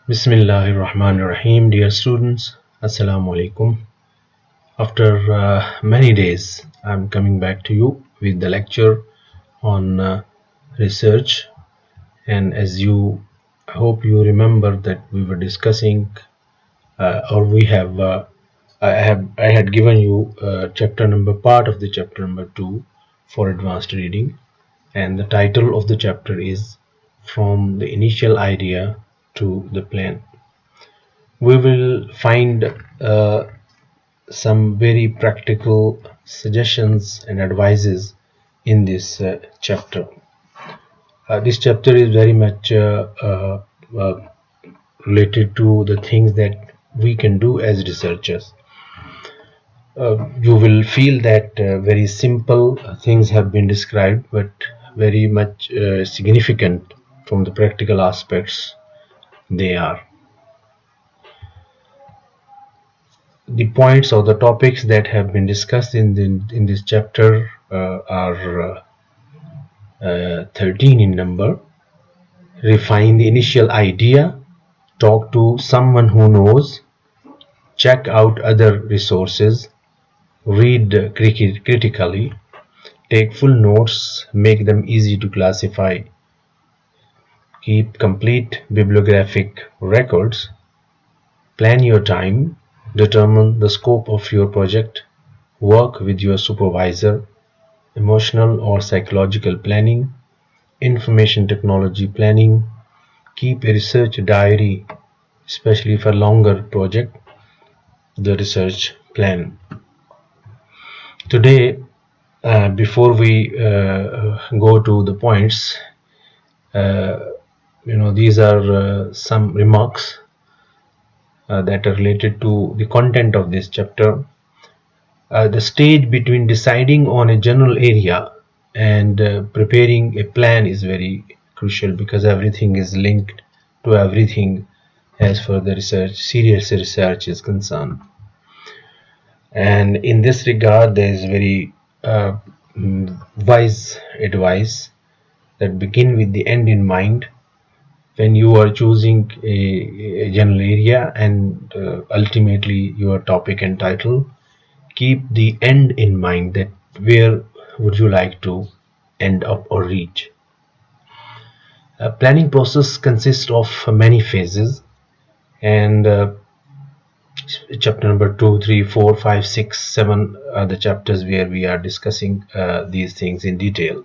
Bismillahirrahmanirrahim. Dear students, Assalamu alaikum. After many days, I'm coming back to you with the lecture on research. And as I hope you remember that we were discussing, or we have, I had given you part of the chapter number 2 for advanced reading, and the title of the chapter is From the Initial Idea to the Plan. We will find some very practical suggestions and advices in this chapter. This chapter is very much related to the things that we can do as researchers. You will feel that very simple things have been described, but very much significant from the practical aspects they are. The points or the topics that have been discussed in this chapter are 13 in number. Refine the initial idea, talk to someone who knows, check out other resources, read critically, take full notes, make them easy to classify, keep complete bibliographic records, plan your time, determine the scope of your project, work with your supervisor, emotional or psychological planning, information technology planning, keep a research diary, especially for longer project, the research plan. Today, before we go to the points, these are some remarks that are related to the content of this chapter. The stage between deciding on a general area and preparing a plan is very crucial, because everything is linked to everything as far as the serious research is concerned. And in this regard, there is very wise advice that begin with the end in mind. When you are choosing a general area and ultimately your topic and title, keep the end in mind, that where would you like to end up or reach. A planning process consists of many phases, and chapter number 2, 3, 4, 5, 6, 7 are the chapters where we are discussing these things in detail,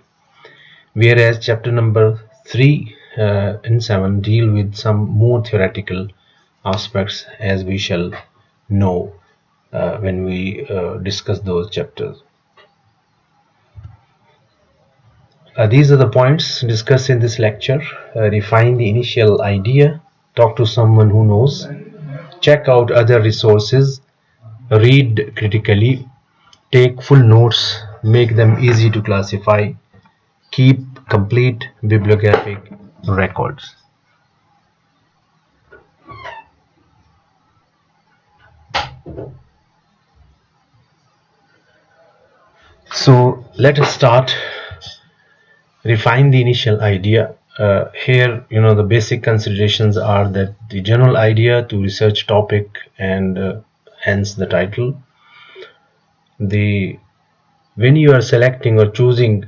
whereas chapter number 3 and 7 deal with some more theoretical aspects, as we shall know when we discuss those chapters. These are the points discussed in this lecture. Refine the initial idea, talk to someone who knows, check out other resources, read critically, take full notes, make them easy to classify, keep complete bibliographic records. So let us start. Refine the initial idea. Here, the basic considerations are that the general idea to research topic, and hence the title. When you are selecting or choosing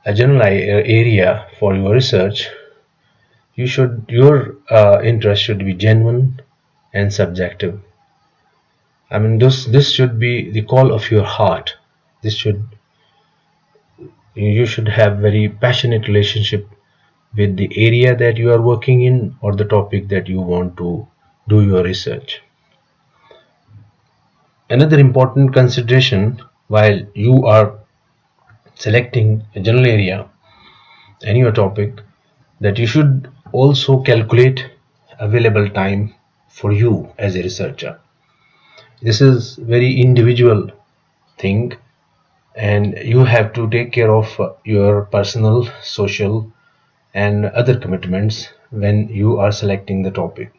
a general area for your research, your interest should be genuine and subjective. I mean, this should be the call of your heart. You should have very passionate relationship with the area that you are working in, or the topic that you want to do your research. Another important consideration while you are selecting a general area and your topic, that you should also calculate available time for you as a researcher. This is very individual thing, and you have to take care of your personal, social, and other commitments when you are selecting the topic.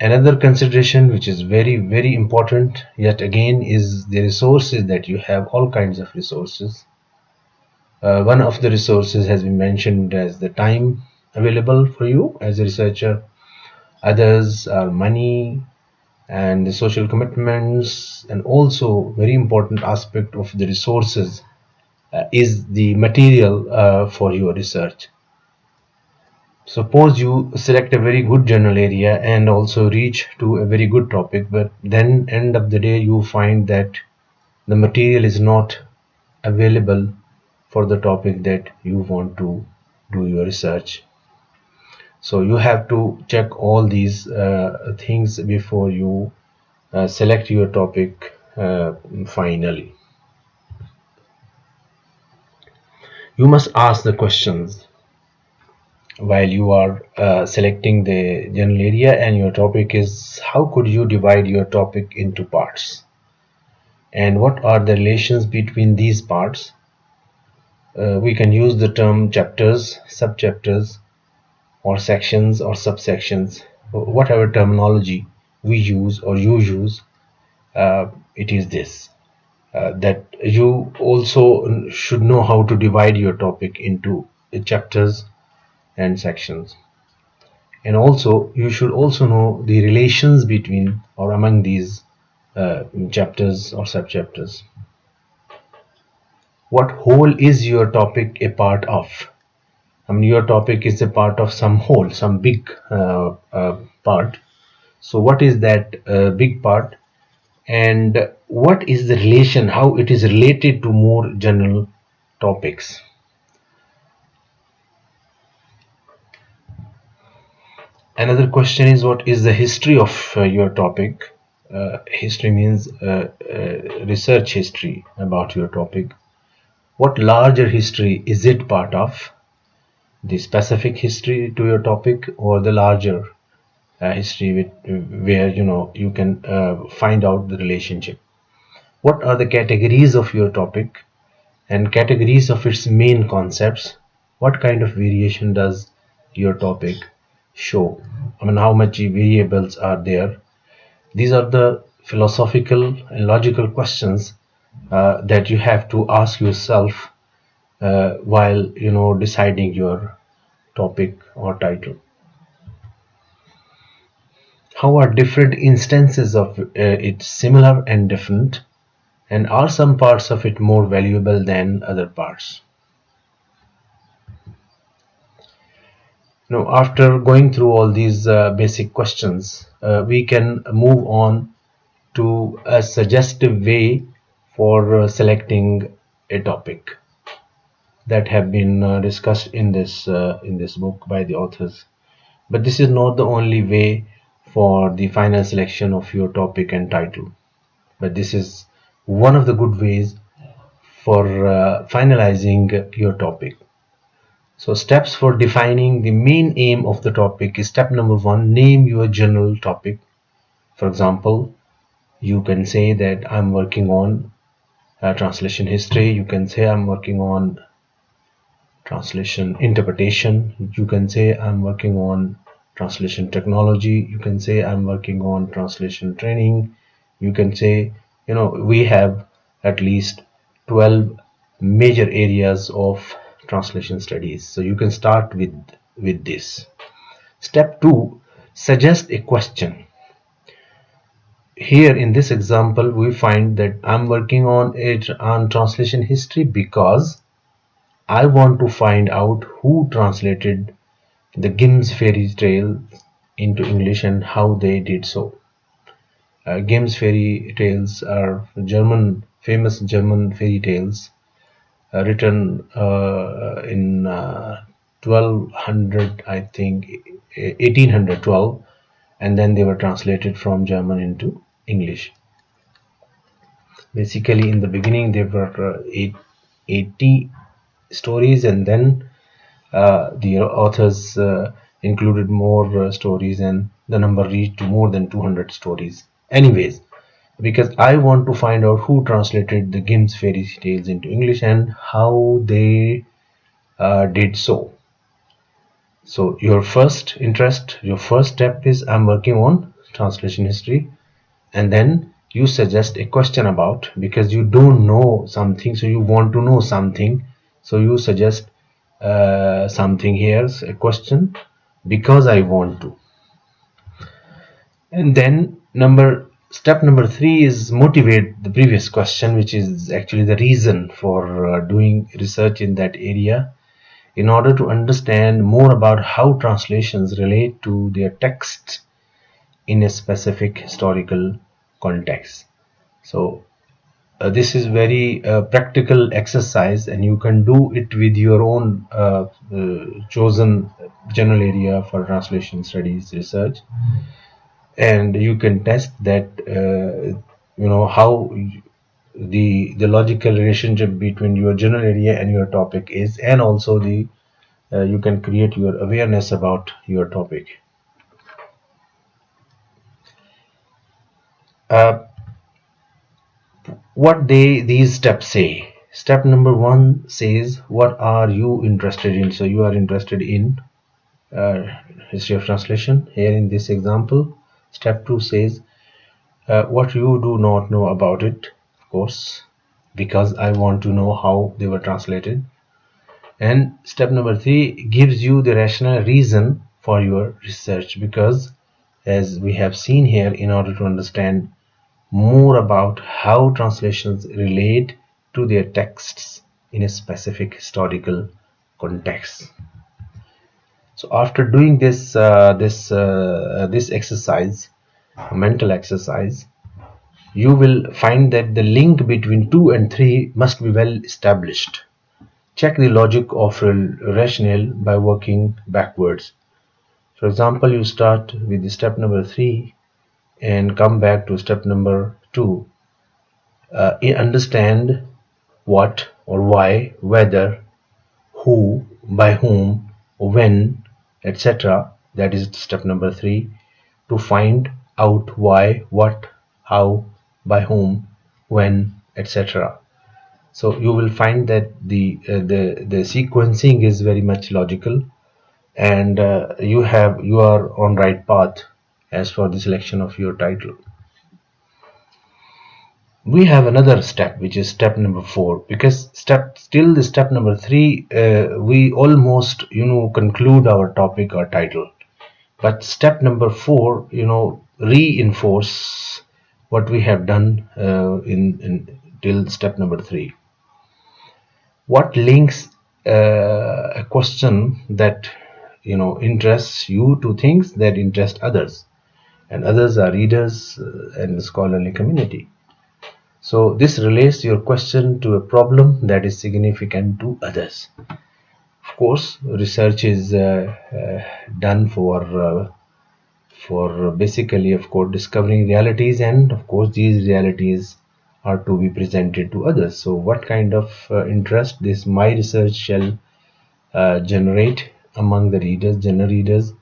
Another consideration which is very, very important yet again is the resources that you have. All kinds of resources. One of the resources has been mentioned as the time, available for you as a researcher. Others are money and the social commitments, and also very important aspect of the resources is the material for your research. Suppose you select a very good general area and also reach to a very good topic, but then end of the day you find that the material is not available for the topic that you want to do your research. So you have to check all these things before you select your topic finally. You must ask the questions while you are selecting the general area, and your topic is how could you divide your topic into parts, and what are the relations between these parts. We can use the term chapters, subchapters, or sections or subsections, whatever terminology we use or you use. It is this that you also should know how to divide your topic into chapters and sections, and also you should also know the relations between or among these chapters or subchapters. What whole is your topic a part of? I mean, your topic is a part of some whole, some big part. So what is that big part, and what is the relation, how it is related to more general topics? Another question is, what is the history of your topic? History means research history about your topic. What larger history is it part of? The specific history to your topic, or the larger history where you can find out the relationship? What are the categories of your topic and categories of its main concepts? What kind of variation does your topic show? I mean, how much variables are there? These are the philosophical and logical questions that you have to ask yourself while deciding your topic or title. How are different instances of it similar and different, and are some parts of it more valuable than other parts? Now, after going through all these basic questions, we can move on to a suggestive way for selecting a topic that have been discussed in this book by the authors. But this is not the only way for the final selection of your topic and title, but this is one of the good ways for finalizing your topic. So steps for defining the main aim of the topic is: step number 1, name your general topic. For example, you can say that I'm working on translation history. You can say I'm working on translation interpretation. You can say I'm working on translation technology. You can say I'm working on translation training. You can say, we have at least 12 major areas of translation studies. So you can start with this. Step 2, suggest a question. Here in this example, we find that I'm working on translation history because I want to find out who translated the Grimm's fairy tale into English and how they did so. Grimm's fairy tales are famous German fairy tales written in 1200, I think, 1812, and then they were translated from German into English. Basically, in the beginning, there were 80 stories, and then the authors included more stories, and the number reached to more than 200 stories. Anyways, because I want to find out who translated the Grimm's fairy tales into English and how they did so. So your first step is, I'm working on translation history, and then you suggest a question about, because you don't know something, so you want to know something, so you suggest something here, a question, because I want to. And then step number 3 is motivate the previous question, which is actually the reason for doing research in that area, in order to understand more about how translations relate to their text in a specific historical context. So this is very practical exercise, and you can do it with your own chosen general area for translation studies research, and you can test that how the logical relationship between your general area and your topic is, and also the you can create your awareness about your topic. uh, what these steps say. Step number 1 says, what are you interested in? So you are interested in history of translation here in this example. Step 2 says, what you do not know about it, of course, because I want to know how they were translated. And step number 3 gives you the rational reason for your research, because as we have seen here, in order to understand more about how translations relate to their texts in a specific historical context. So after doing this exercise, a mental exercise, you will find that the link between 2 and 3 must be well established. Check the logic of rationale by working backwards. For example, you start with the step number 3 and come back to step number 2. Understand what or why, whether, who, by whom, when, etc. That is step number 3. To find out why, what, how, by whom, when, etc. So you will find that the sequencing is very much logical, and you are on right path as for the selection of your title. We have another step, which is step number 4, because the step number 3 we almost conclude our topic or title, but step number 4 reinforce what we have done in till step number 3. What links a question that interests you to things that interest others, and others are readers and the scholarly community. So this relates your question to a problem that is significant to others. Of course, research is done for basically, of course, discovering realities, and of course these realities are to be presented to others. So what kind of interest this my research shall generate among the readers, general readers,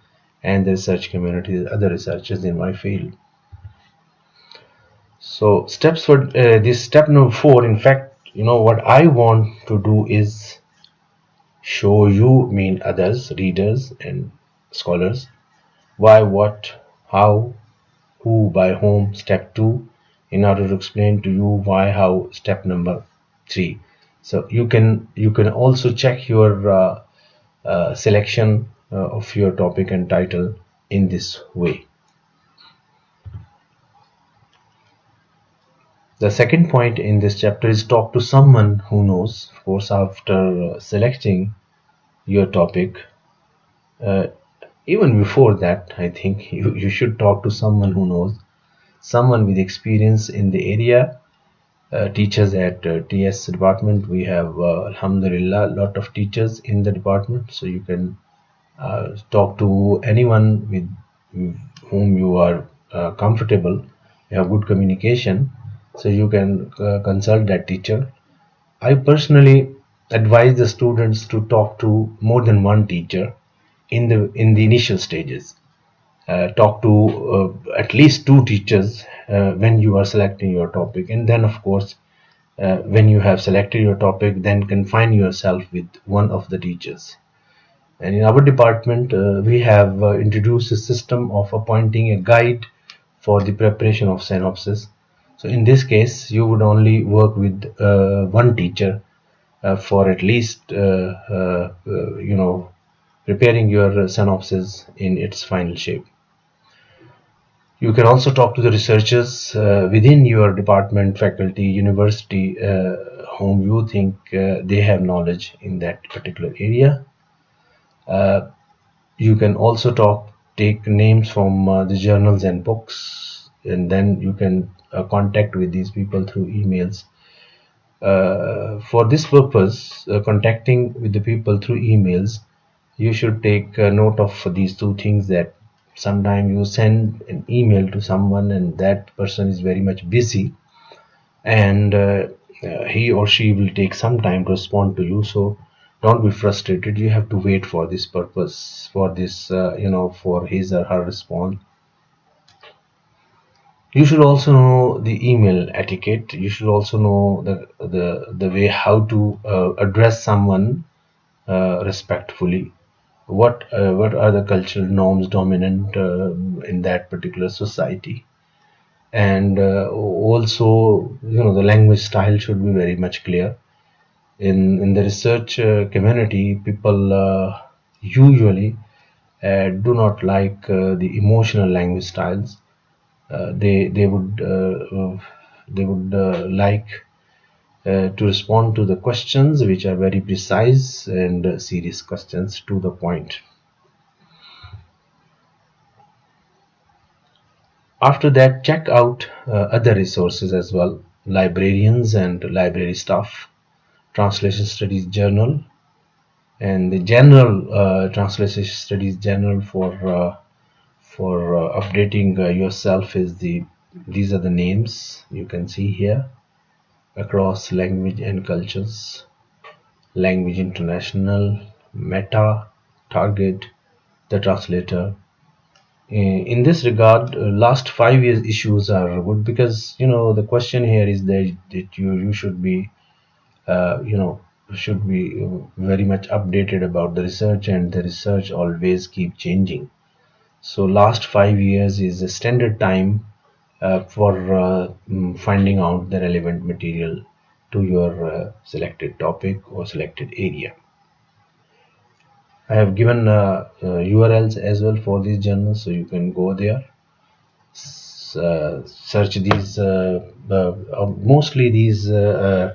and the research community, other researchers in my field. So steps for this step number 4, in fact, what I want to do is show you, mean others, readers and scholars, why, what, how, who, by whom, step 2, in order to explain to you why, how, step number 3. So you can also check your selection of your topic and title in this way. The second point in this chapter is talk to someone who knows. Of course, after selecting your topic, even before that, I think you should talk to someone who knows, someone with experience in the area. Teachers at TS department, we have alhamdulillah a lot of teachers in the department, so you can talk to anyone with whom you are comfortable, you have good communication, so you can consult that teacher. I personally advise the students to talk to more than one teacher in the initial stages. Talk to at least 2 teachers when you are selecting your topic, and then of course when you have selected your topic, then confine yourself with one of the teachers. And in our department, we have introduced a system of appointing a guide for the preparation of synopsis. So in this case, you would only work with one teacher for at least preparing your synopsis in its final shape. You can also talk to the researchers within your department, faculty, university, whom you think they have knowledge in that particular area. You can also take names from the journals and books, and then you can contact with these people through emails. For this purpose, contacting with the people through emails, you should take note of these two things: that sometimes you send an email to someone and that person is very much busy, and he or she will take some time to respond to you. So don't be frustrated. You have to wait for this purpose, for this for his or her response. You should also know the email etiquette. You should also know the way how to address someone respectfully. What are the cultural norms dominant in that particular society, and also the language style should be very much clear. In the research community, people usually do not like the emotional language styles. They would like to respond to the questions which are very precise and serious questions to the point. After that, check out other resources as well: librarians and library staff, translation studies journal, and the general translation studies journal for updating yourself is these are the names you can see here: Across Language and Cultures, Language International, Meta, Target, The Translator. In this regard, last 5 years issues are good, because the question here is that you should be uh, you know should be very much updated about the research, and the research always keep changing. So last 5 years is a standard time for finding out the relevant material to your selected topic or selected area. I have given URLs as well for these journals, so you can go there, search these. Mostly these the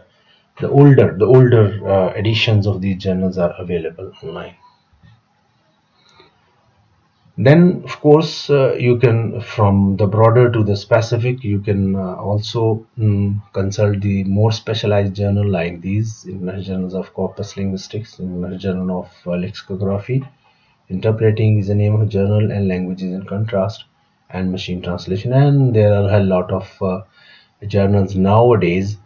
older editions of these journals are available online. Then, of course, you can, from the broader to the specific, you can also consult the more specialized journal like these: International Journals of Corpus Linguistics, International Journal of Lexicography, Interpreting is the name of a journal, and Languages in Contrast, and Machine Translation. And there are a lot of journals nowadays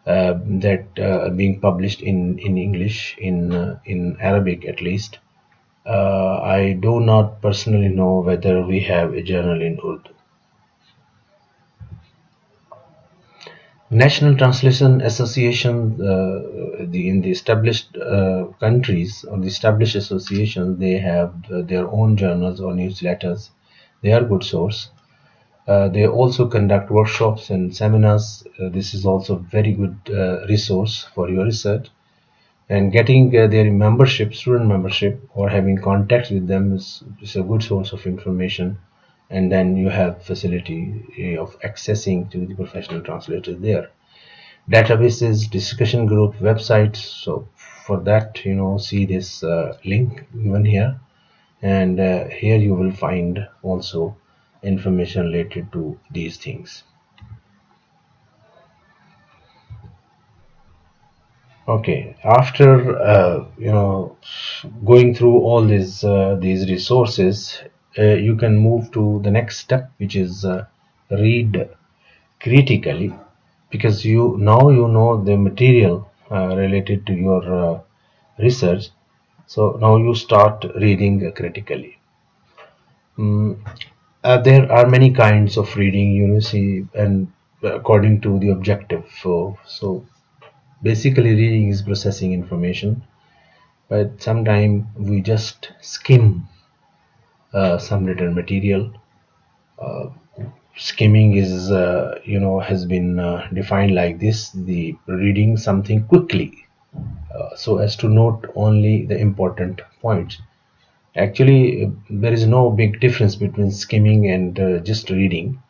that are being published in English, in Arabic at least. I do not personally know whether we have a journal in Urdu. National Translation Association, in the established countries or the established associations, they have their own journals or newsletters. They are good source. They also conduct workshops and seminars. This is also a very good resource for your research. And getting their membership, student membership, or having contacts with them is a good source of information. And then you have facility of accessing to the professional translators there. Databases, discussion group, websites. So for that, see this link given here, and here you will find also information related to these things. Okay, after going through all these resources, you can move to the next step, which is read critically, because you know the material related to your research. So now you start reading critically. Mm, there are many kinds of reading, see, and according to the objective. So basically, reading is processing information, but sometimes we just skim some written material. Uh, Skimming is, has been defined like this: the reading something quickly so as to note only the important points. Actually, there is no big difference between skimming and just reading,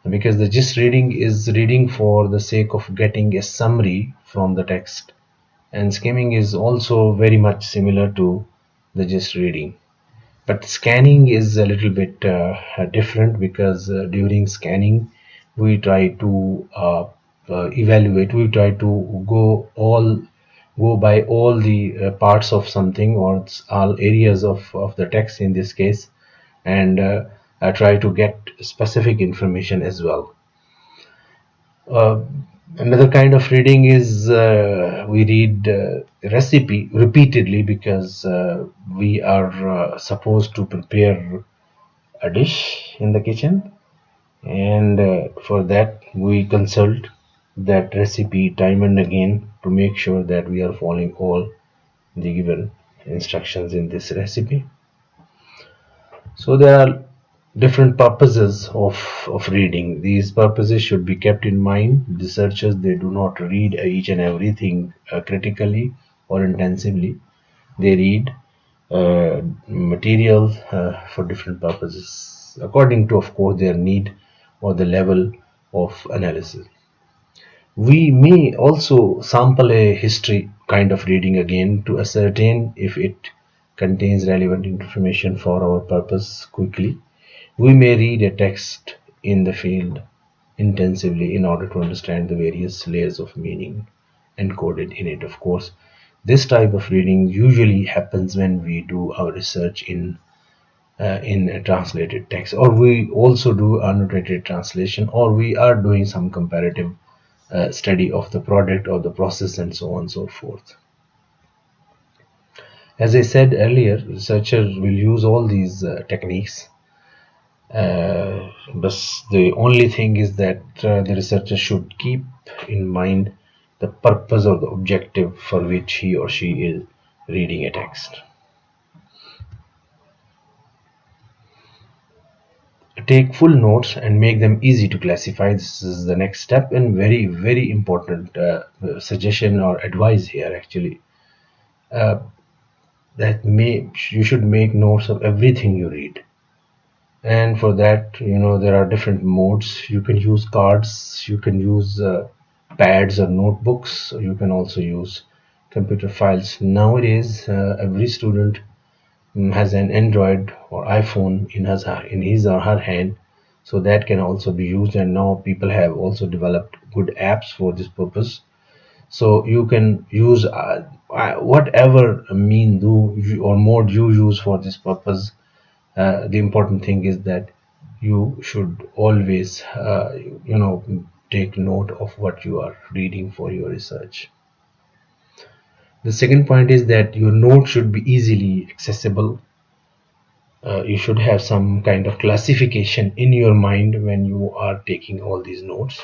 because the just reading is reading for the sake of getting a summary from the text, and skimming is also very much similar to the just reading. But scanning is a little bit different, because during scanning we try to evaluate, we try to go by all the parts of something, or all areas of the text in this case, and try to get specific information as well. uh, Another kind of reading is we read recipe repeatedly, because we are supposed to prepare a dish in the kitchen, and for that we consult that recipe time and again to make sure that we are following all the given instructions in this recipe. So there are different purposes of reading. These purposes should be kept in mind. Researchers, they do not read each and everything critically or intensively. They read material for different purposes, according to, of course, their need or the level of analysis. We may also sample a history kind of reading again to ascertain if it contains relevant information for our purpose quickly. We may read a text in the field intensively in order to understand the various layers of meaning encoded in it. Of course, this type of reading usually happens when we do our research in a translated text, or we also do annotated translation, or we are doing some comparative study of the product or the process, and so on and so forth. As I said earlier, researchers will use all these techniques, but the only thing is that the researcher should keep in mind the purpose or the objective for which he or she is reading a text. Take full notes and make them easy to classify. This is the next step, and very, very important suggestion or advice here, actually. Uh, that you should make notes of everything you read, and for that, there are different modes. You can use cards, you can use pads or notebooks, or you can also use computer files. Nowadays every student has an Android or iPhone in his or her hand, so that can also be used, and now people have also developed good apps for this purpose. So you can use whatever mean or mode you use for this purpose. The important thing is that you should always take note of what you are reading for your research. The second point is that your note should be easily accessible. You should have some kind of classification in your mind when you are taking all these notes.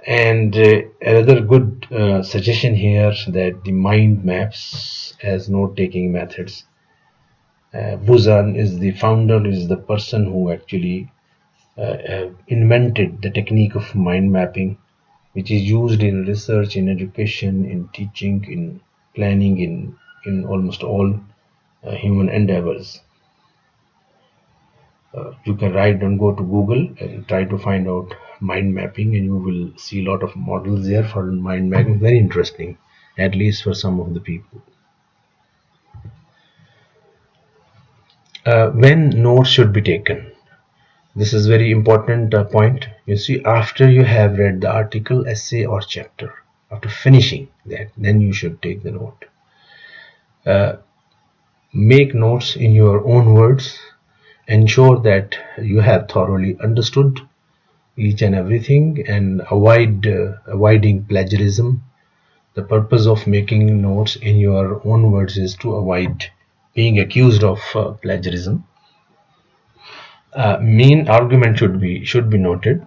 And another good suggestion here, that the mind maps as note-taking methods. Buzan is the founder, is the person who actually invented the technique of mind mapping, which is used in research, in education, in teaching, in planning, in almost all human endeavors. You can go to Google and try to find out mind mapping, and you will see a lot of models there for mind mapping. Very interesting, at least for some of the people. When notes should be taken. This is very important point. You see, after you have read the article, essay, or chapter, after finishing that, then you should take the note. Make notes in your own words. Ensure that you have thoroughly understood each and everything, and avoiding plagiarism. The purpose of making notes in your own words is to avoid being accused of plagiarism. Main argument should be noted,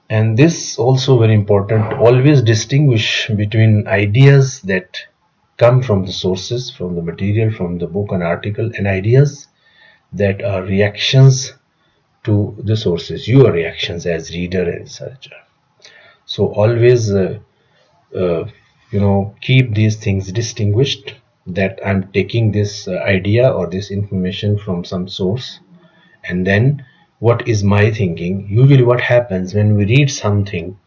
and this also very important. Always distinguish between ideas that come from the sources, from the material, from the book and article, and ideas that are reactions to the sources, your reactions as reader and researcher. So always uh, keep these things distinguished, that I'm taking this idea or this information from some source, and then what is my thinking. Usually what happens when we read something,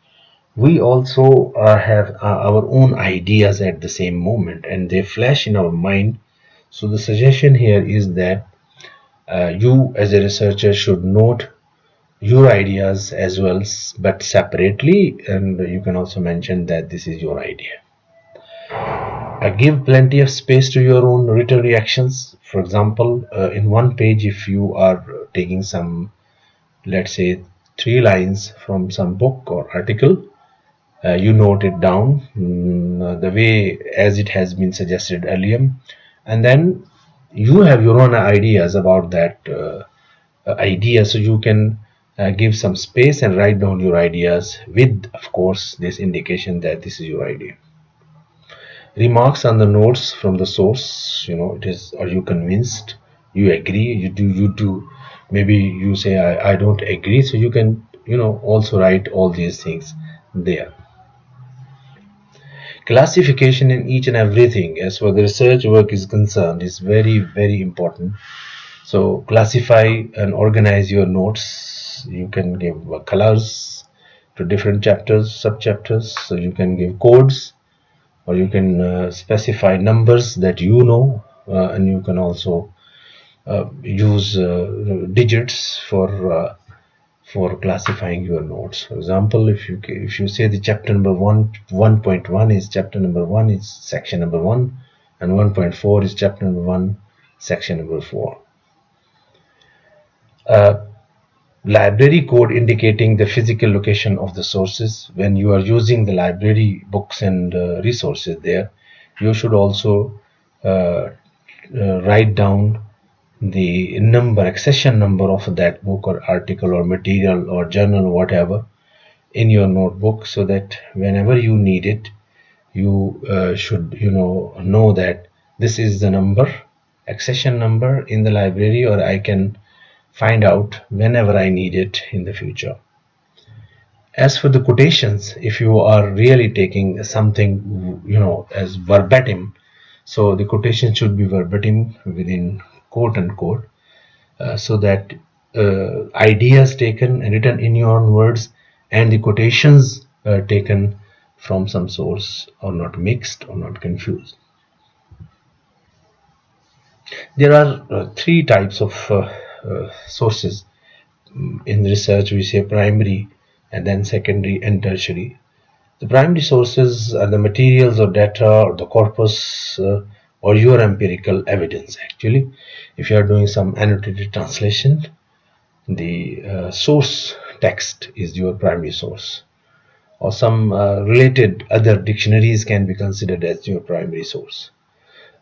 we also have our own ideas at the same moment, and they flash in our mind. So the suggestion here is that you as a researcher should note your ideas as well, but separately, and you can also mention that this is your idea. Give plenty of space to your own written reactions. For example, in one page, if you are taking some, let's say, 3 lines from some book or article, you note it down the way as it has been suggested earlier, and then you have your own ideas about that idea, so you can give some space and write down your ideas with, of course, this indication that this is your idea. Remarks on the notes from the source, it is, are you convinced, you agree, you do, maybe you say I don't agree, so you can also write all these things there. Classification in each and everything as far the research work is concerned is very, very important. So classify and organize your notes. You can give colors to different chapters, sub-chapters. So you can give codes, or you can specify numbers that and you can also use digits for classifying your notes. For example, if you say the chapter number 1.1 is chapter number 1 is section number 1, and 1.4 is chapter number 1 section number 4. Library code indicating the physical location of the sources. When you are using the library books and resources there, you should also write down the number, accession number of that book or article or material or journal or whatever in your notebook, so that whenever you need it, you should know that this is the number, accession number in the library, or I can find out whenever I need it in the future. As for the quotations, if you are really taking something as verbatim, so the quotation should be verbatim within quote unquote, so that ideas taken and written in your own words and the quotations taken from some source are not mixed or not confused. There are 3 types of sources in research. We say primary, and then secondary and tertiary. The primary sources are the materials or data or the corpus or your empirical evidence. Actually, if you are doing some annotated translation, the source text is your primary source, or some related other dictionaries can be considered as your primary source.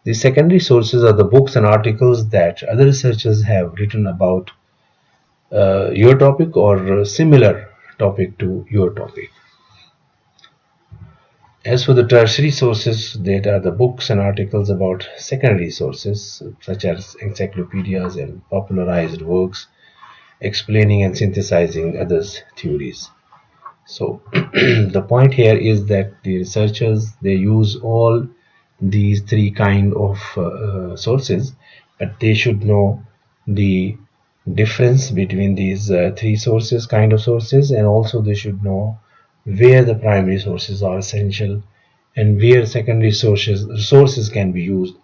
The secondary sources are the books and articles that other researchers have written about your topic or a similar topic to your topic. As for the tertiary sources, that are the books and articles about secondary sources, such as encyclopedias and popularized works explaining and synthesizing others' theories. So the point here is that the researchers, they use all these 3 kind of sources, but they should know the difference between these 3 kind of sources, and also they should know where the primary sources are essential and where secondary sources can be used,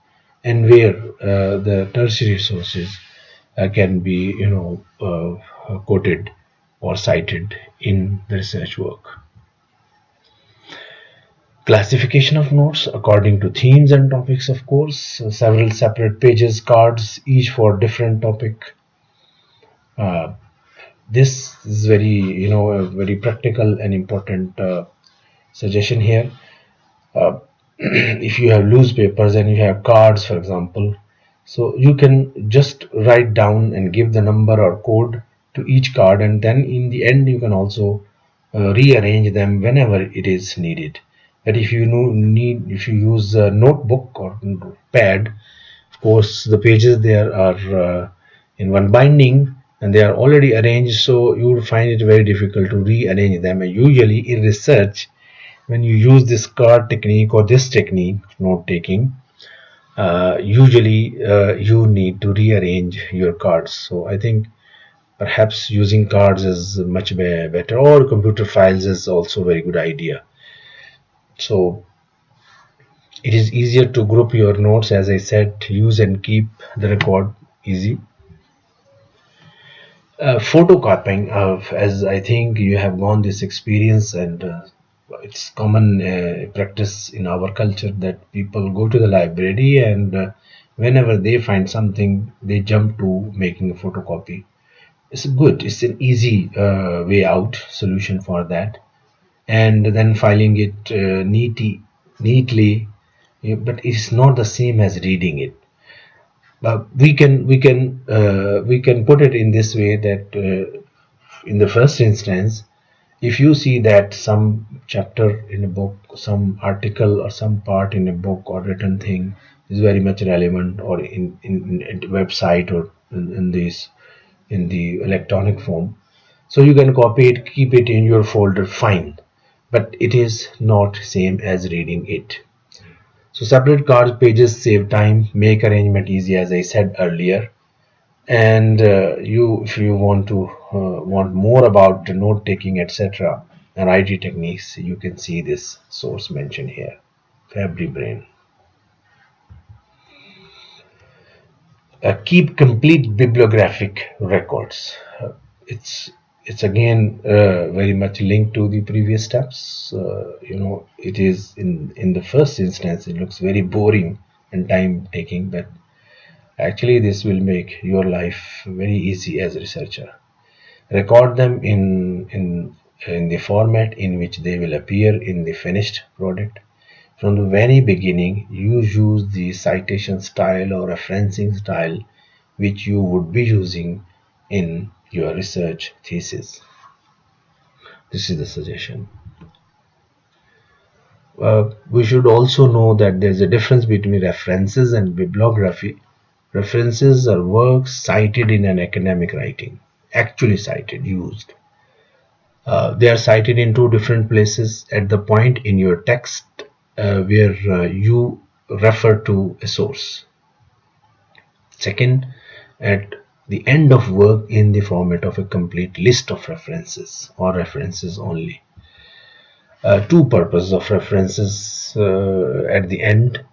and where the tertiary sources can be quoted or cited in the research work. Classification of notes according to themes and topics, of course. Several separate pages, cards, each for different topic. This is very, a very practical and important suggestion here. If you have loose papers and you have cards, for example, so you can just write down and give the number or code to each card, and then in the end you can also rearrange them whenever it is needed. But if if you use a notebook or pad, of course the pages there are in one binding and they are already arranged, so you will find it very difficult to rearrange them. And usually in research, When you use this card technique or this technique, note taking, usually you need to rearrange your cards. So I think perhaps using cards is much better, or computer files is also a very good idea. So it is easier to group your notes, as I said, use and keep the record easy. Photocopying, as I think you have gone this experience, and it's common practice in our culture that people go to the library, and whenever they find something, they jump to making a photocopy. It's good, it's an easy way out solution for that, and then filing it neatly, but it's not the same as reading it. We can put it in this way that in the first instance, if you see that some chapter in a book, some article or some part in a book or written thing is very much relevant, or in a website, or in this, in the electronic form, so you can copy it, keep it in your folder, fine, but it is not same as reading it. So separate card pages save time, make arrangement easy, as I said earlier. And if you want more about the note taking, etc., and IT techniques, you can see this source mentioned here, Fabry Brain. Keep complete bibliographic records. It's again very much linked to the previous steps. It is in the first instance, it looks very boring and time taking, but actually this will make your life very easy as a researcher. Record them in the format in which they will appear in the finished product. From the very beginning, you use the citation style or referencing style which you would be using in your research thesis. This is the suggestion. We should also know that there's a difference between references and bibliography. References are works cited in an academic writing, actually cited, used. They are cited in two different places: at the point in your text where you refer to a source. Second, at the end of work in the format of a complete list of references or references only. Two purposes of references at the end: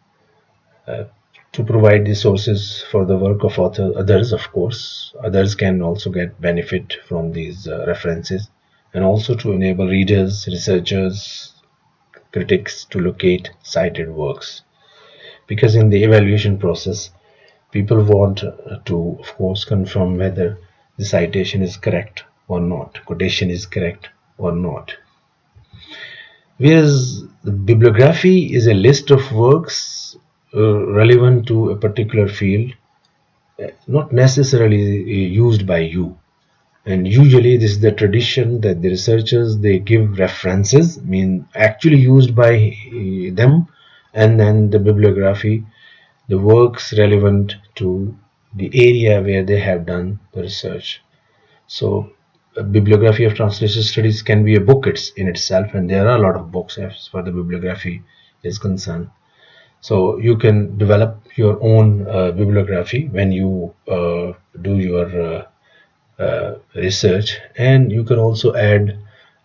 to provide the sources for the work of others, of course. Others can also get benefit from these references, and also to enable readers, researchers, critics to locate cited works. Because in the evaluation process, people want to, of course, confirm whether the citation is correct or not, quotation is correct or not. Whereas the bibliography is a list of works relevant to a particular field, not necessarily used by you. And usually this is the tradition that the researchers, they give references, mean actually used by them, and then the bibliography, the works relevant to the area where they have done the research. So a bibliography of translation studies can be a book in itself, and there are a lot of books as far as the bibliography is concerned. So you can develop your own bibliography when you do your research, and you can also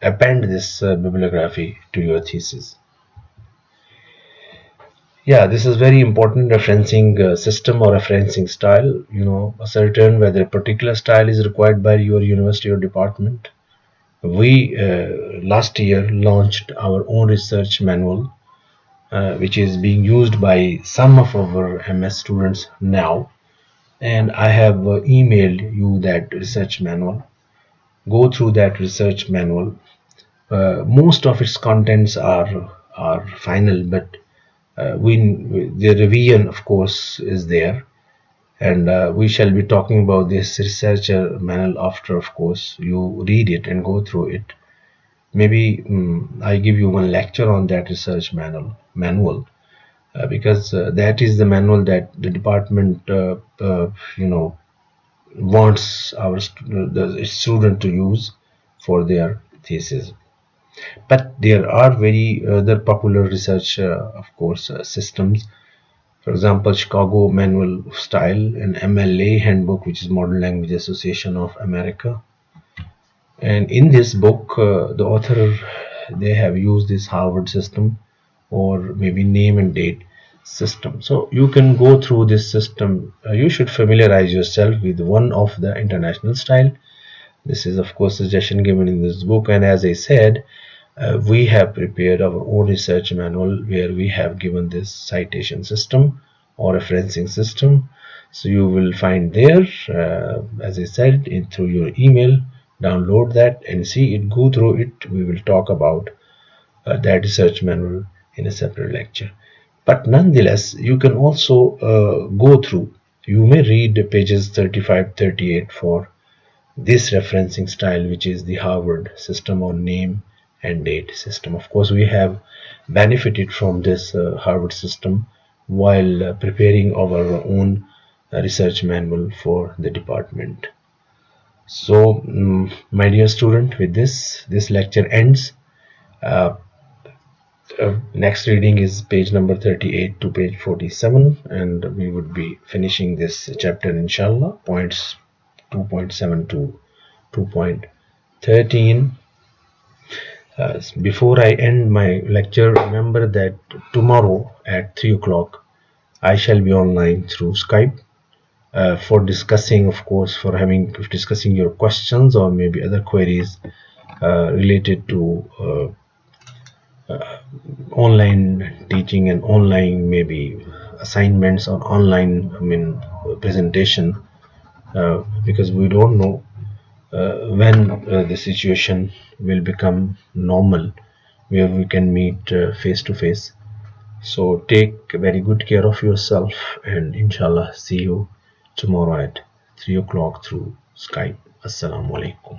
append this bibliography to your thesis. Yeah, this is very important. Referencing system or referencing style, ascertain whether a particular style is required by your university or department. We last year launched our own research manual, which is being used by some of our MS students now, and I have emailed you that research manual. Go through that research manual. Most of its contents are final, but the revision, of course, is there, and we shall be talking about this researcher manual after, of course, you read it and go through it. Maybe I give you one lecture on that research manual, because that is the manual that the department wants the student to use for their thesis. But there are very other popular research, of course, systems. For example, Chicago Manual of Style and MLA Handbook, which is Modern Language Association of America. And in this book, the author, they have used this Harvard system, or maybe name and date system. So you can go through this system. You should familiarize yourself with one of the international style. This is of course suggestion given in this book, and as I said, we have prepared our own research manual where we have given this citation system or referencing system. So you will find there, as I said, through your email. Download that and see it, go through it. We will talk about that research manual in a separate lecture. But nonetheless, you can also go through. You may read pages 35-38 for this referencing style, which is the Harvard system or name and date system. Of course, we have benefited from this Harvard system while preparing our own research manual for the department. So, my dear student, with this lecture ends. Uh, Next reading is page number 38 to page 47, and we would be finishing this chapter inshallah, points 2.7 to 2.13. Before I end my lecture, remember that tomorrow at 3 o'clock I shall be online through Skype for discussing, of course, for discussing your questions or maybe other queries related to online teaching and online maybe assignments or online presentation, because we don't know when the situation will become normal where we can meet face to face. So take very good care of yourself, and inshallah see you tomorrow at 3 o'clock through Skype. Assalamu alaikum.